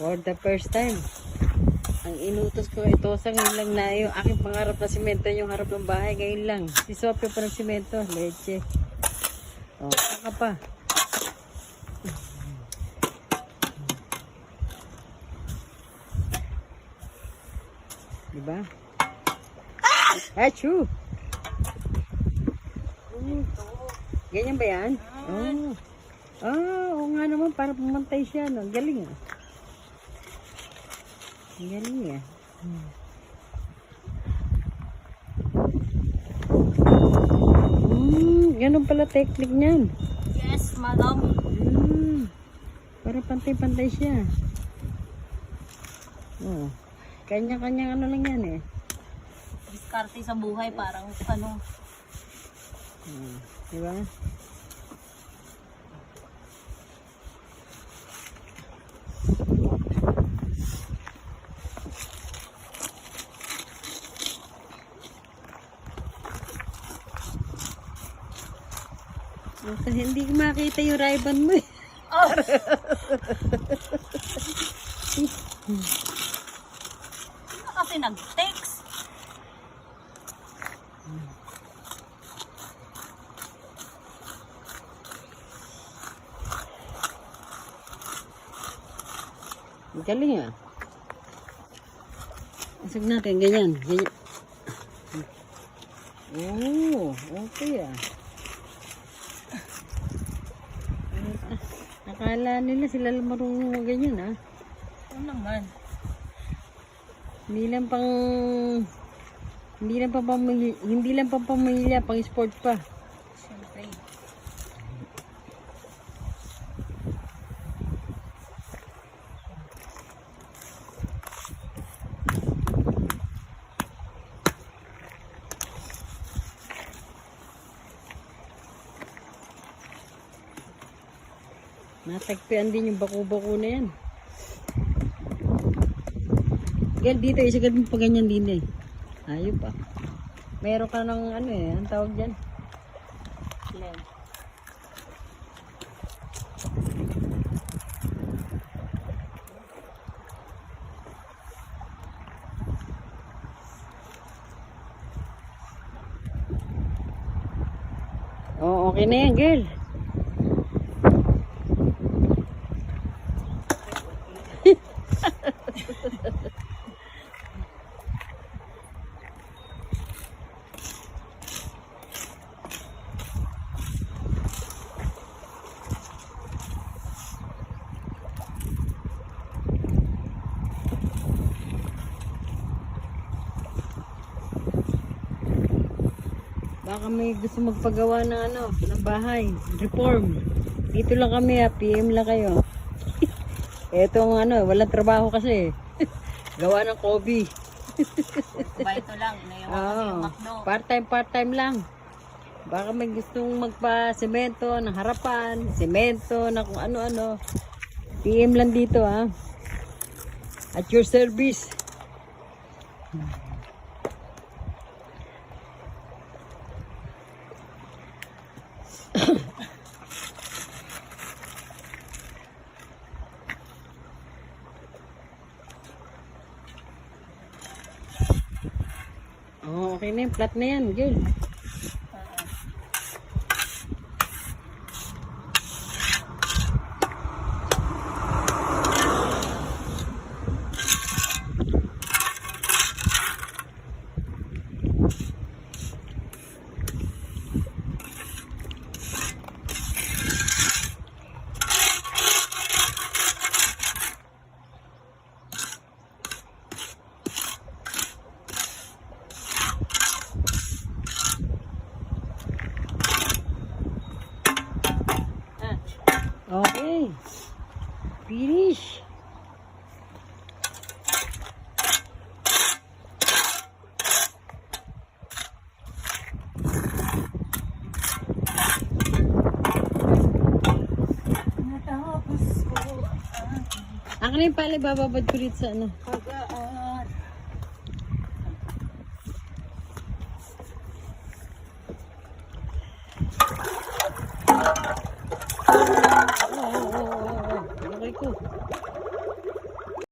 For the first time. Ang inutos ko ito sa ngayon lang na yung aking pangarap na simento yung harap ng bahay. Ngayon lang. Si Sophia pa ng simento. Leche. O, saka pa. Diba? Achoo! Ganyan ba yan? Oh. Oo nga naman. Para pumantay siya. No? Galing ah. Galing ah. Ganun pala technique niyan. Yes, madam. Para pantay-pantay siya. Oh. Kanya-kanya ano lang yan eh. Diskarte sa buhay, parang ano. Diba? Kasi hindi ko makita yung ribbon mo eh. Oh. Sino kasi nag-text? Galing ah. Asag natin, ganyan. Ganyan. Oh, okay ah. Akala nila sila marunong ganyan ah. Ano naman? Hindi lang pang pamilya, pang sport pa. Siyempre. Natagpian din yung bako-bako na yan. Gel, dito isagad mo pa ganyan din eh. Ayop ah. Meron ka ng ano eh, ang tawag dyan? Len. Oh, okay na yan, girl. Baka may gusto magpagawa ng ano, ng bahay, reform. Dito lang kami ha, PM lang kayo. Etong ano, walang trabaho kasi. Gawa ng Kobe. Ba ito lang, naiwan kasi yung McDo. Part-time lang. Baka may gustong magpa-semento ng harapan, semento na kung ano-ano. PM lang dito ha. At your service. Oh, okay na yung flat na yan, girl. Okay. Finish. Natapos ko. Ako na yung pala bababad ko rin sa ano. Pag